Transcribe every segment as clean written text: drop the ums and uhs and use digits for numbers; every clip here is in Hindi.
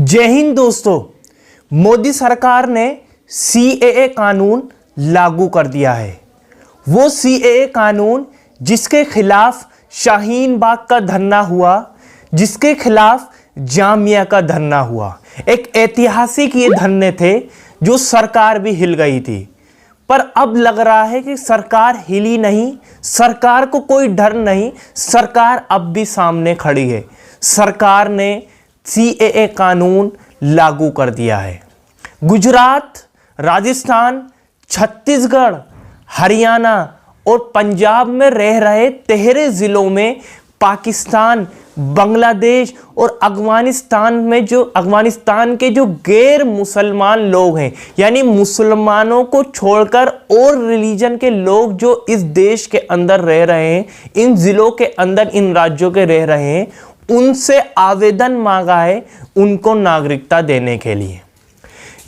जय हिंद दोस्तों। मोदी सरकार ने सीएए कानून लागू कर दिया है। वो सीएए कानून जिसके खिलाफ शाहीन बाग का धरना हुआ, जिसके खिलाफ जामिया का धरना हुआ, एक ऐतिहासिक ये धरने थे जो सरकार भी हिल गई थी। पर अब लग रहा है कि सरकार हिली नहीं, सरकार को कोई डर नहीं, सरकार अब भी सामने खड़ी है। सरकार ने सीएए कानून लागू कर दिया है। गुजरात, राजस्थान, छत्तीसगढ़, हरियाणा और पंजाब में रह रहे 13 जिलों में पाकिस्तान, बांग्लादेश और अफगानिस्तान के जो गैर मुसलमान लोग हैं, यानी मुसलमानों को छोड़कर और रिलीजन के लोग जो इस देश के अंदर रह रहे हैं, इन जिलों के अंदर, इन राज्यों के रह रहे हैं, उनसे आवेदन मांगा है उनको नागरिकता देने के लिए।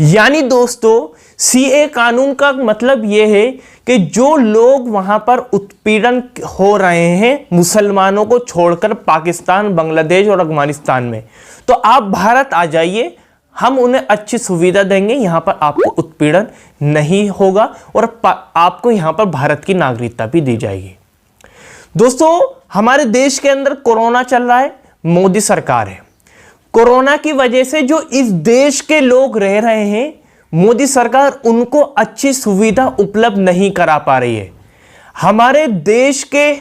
यानी दोस्तों, सीए कानून का मतलब यह है कि जो लोग वहां पर उत्पीड़न हो रहे हैं मुसलमानों को छोड़कर पाकिस्तान, बांग्लादेश और अफगानिस्तान में, तो आप भारत आ जाइए, हम उन्हें अच्छी सुविधा देंगे, यहां पर आपको उत्पीड़न नहीं होगा और आपको यहां पर भारत की नागरिकता भी दी जाएगी। दोस्तों, हमारे देश के अंदर कोरोना चल रहा है, मोदी सरकार है। कोरोना की वजह से जो इस देश के लोग रह रहे हैं, मोदी सरकार उनको अच्छी सुविधा उपलब्ध नहीं करा पा रही है। हमारे देश के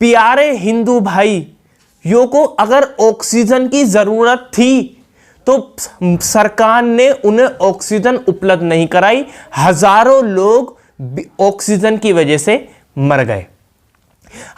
प्यारे हिंदू भाइयों को अगर ऑक्सीजन की जरूरत थी तो सरकार ने उन्हें ऑक्सीजन उपलब्ध नहीं कराई। हजारों लोग ऑक्सीजन की वजह से मर गए।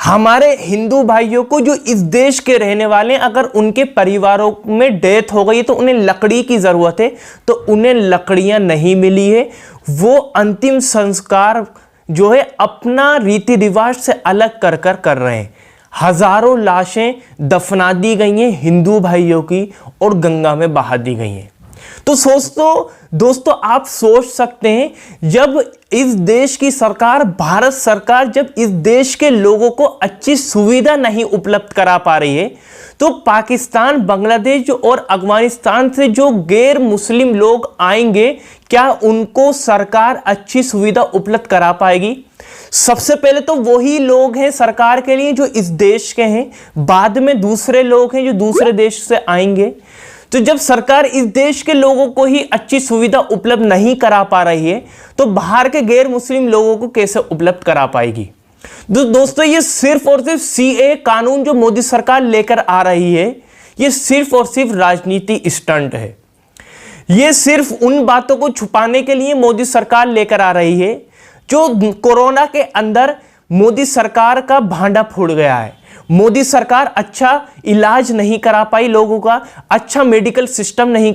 हमारे हिंदू भाइयों को जो इस देश के रहने वाले, अगर उनके परिवारों में डेथ हो गई तो उन्हें लकड़ी की जरूरत है, तो उन्हें लकड़ियां नहीं मिली है। वो अंतिम संस्कार जो है अपना रीति रिवाज से अलग कर रहे हैं। हजारों लाशें दफना दी गई हैं हिंदू भाइयों की और गंगा में बहा दी गई हैं। तो दोस्तों आप सोच सकते हैं, जब इस देश की सरकार, भारत सरकार, जब इस देश के लोगों को अच्छी सुविधा नहीं उपलब्ध करा पा रही है, तो पाकिस्तान, बांग्लादेश और अफगानिस्तान से जो गैर मुस्लिम लोग आएंगे, क्या उनको सरकार अच्छी सुविधा उपलब्ध करा पाएगी? सबसे पहले तो वही लोग हैं सरकार के लिए जो इस देश के हैं, बाद में दूसरे लोग हैं जो दूसरे देश से आएंगे। तो जब सरकार इस देश के लोगों को ही अच्छी सुविधा उपलब्ध नहीं करा पा रही है, तो बाहर के गैर मुस्लिम लोगों को कैसे उपलब्ध करा पाएगी? दोस्तों, ये सिर्फ और सिर्फ सीए कानून जो मोदी सरकार लेकर आ रही है, ये सिर्फ और सिर्फ राजनीति स्टंट है। ये सिर्फ उन बातों को छुपाने के लिए मोदी सरकार लेकर आ रही है जो कोरोना के अंदर मोदी सरकार का भांडा फूट गया है। मोदी सरकार अच्छा इलाज नहीं करा पाई लोगों का, अच्छा मेडिकल सिस्टम नहीं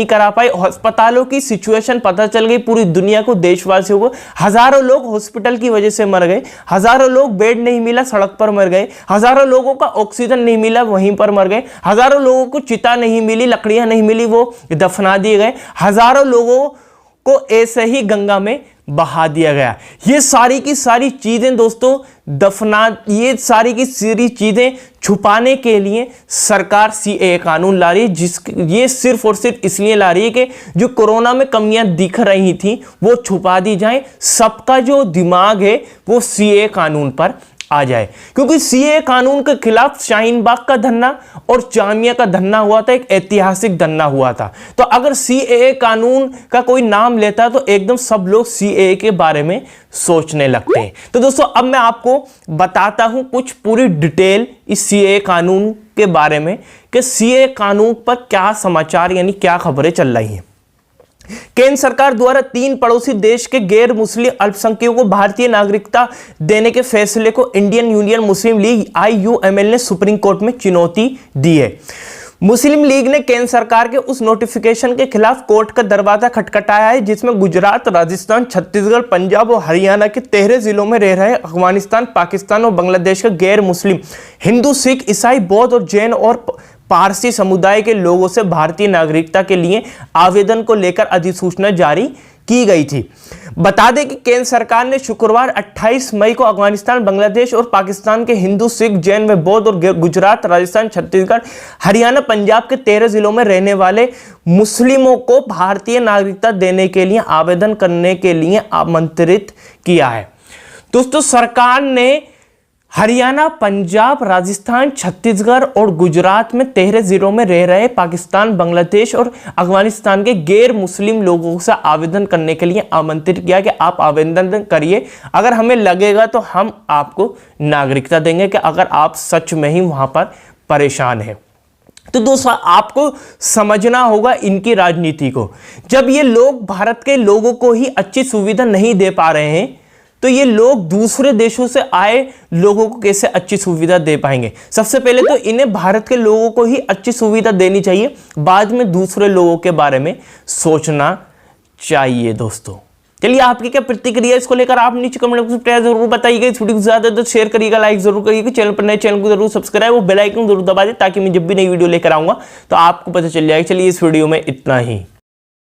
करा पाई। अस्पतालों की सिचुएशन पता चल गई पूरी दुनिया को, देशवासियों को। हजारों लोग हॉस्पिटल की वजह से मर गए, हजारों लोग बेड नहीं मिला सड़क पर मर गए, हजारों लोगों का ऑक्सीजन नहीं मिला वहीं पर मर गए, हजारों लोगों को चिता नहीं मिली, लकड़ियां नहीं मिली, वो दफना दिए गए, हजारों लोगों को ऐसे ही गंगा में बहा दिया गया। ये सारी की सारी चीजें दोस्तों ये सारी की सारी चीजें छुपाने के लिए सरकार सीएए कानून ला रही है। ये सिर्फ और सिर्फ इसलिए ला रही है कि जो कोरोना में कमियां दिख रही थी वो छुपा दी जाए, सबका जो दिमाग है वो सीएए कानून पर आ जाए। क्योंकि सीएए कानून के खिलाफ शाहीन बाग का धरना और जामिया का धरना हुआ था, एक ऐतिहासिक धरना हुआ था। तो अगर सीएए कानून का कोई नाम लेता तो एकदम सब लोग सीएए के बारे में सोचने लगते हैं। तो दोस्तों, अब मैं आपको बताता हूं कुछ पूरी डिटेल इस सीएए कानून के बारे में कि सीएए कानून पर क्या समाचार, यानी क्या खबरें चल रही हैं। केंद्र सरकार द्वारा 3 पड़ोसी देश के गैर मुस्लिम अल्पसंख्यकों को भारतीय नागरिकता देने के फैसले को इंडियन यूनियन मुस्लिम लीग IUML ने सुप्रीम कोर्ट में चुनौती दी है। मुस्लिम लीग ने केंद्र सरकार के उस नोटिफिकेशन के खिलाफ कोर्ट का दरवाजा खटखटाया है जिसमें गुजरात, राजस्थान, छत्तीसगढ़, पंजाब और हरियाणा के 13 जिलों में रह रहे अफगानिस्तान, पाकिस्तान और बांग्लादेश के गैर मुस्लिम हिंदू, सिख, ईसाई, बौद्ध और जैन और पारसी समुदाय के लोगों से भारतीय नागरिकता के लिए आवेदन को लेकर अधिसूचना जारी की गई थी। बता दें कि केंद्र सरकार ने शुक्रवार 28 मई को अफगानिस्तान, बांग्लादेश और पाकिस्तान के हिंदू, सिख, जैन व बौद्ध और गुजरात, राजस्थान, छत्तीसगढ़, हरियाणा, पंजाब के 13 जिलों में रहने वाले मुस्लिमों को भारतीय नागरिकता देने के लिए आवेदन करने के लिए आमंत्रित किया है। दोस्तों, सरकार ने हरियाणा, पंजाब, राजस्थान, छत्तीसगढ़ और गुजरात में 13 जिलों में रह रहे पाकिस्तान, बांग्लादेश और अफगानिस्तान के गैर मुस्लिम लोगों से आवेदन करने के लिए आमंत्रित किया कि आप आवेदन करिए। अगर हमें लगेगा तो हम आपको नागरिकता देंगे, कि अगर आप सच में ही वहां पर परेशान हैं। तो दोस्तों, आपको समझना होगा इनकी राजनीति को। जब ये लोग भारत के लोगों को ही अच्छी सुविधा नहीं दे पा रहे हैं, तो ये लोग दूसरे देशों से आए लोगों को कैसे अच्छी सुविधा दे पाएंगे? सबसे पहले तो इन्हें भारत के लोगों को ही अच्छी सुविधा देनी चाहिए, बाद में दूसरे लोगों के बारे में सोचना चाहिए। दोस्तों, चलिए, आपकी क्या प्रतिक्रिया इसको लेकर आप नीचे कमेंट बॉक्स में जरूर बताइएगा। इस वीडियो को ज्यादा तो शेयर करिएगा, लाइक जरूर करिएगा। चैनल पर नए चैनल को जरूर सब्सक्राइब और बेल आइकन जरूर दबा दें, ताकि मैं जब भी नई वीडियो लेकर आऊंगा तो आपको पता चल जाएगा। चलिए, इस वीडियो में इतना ही।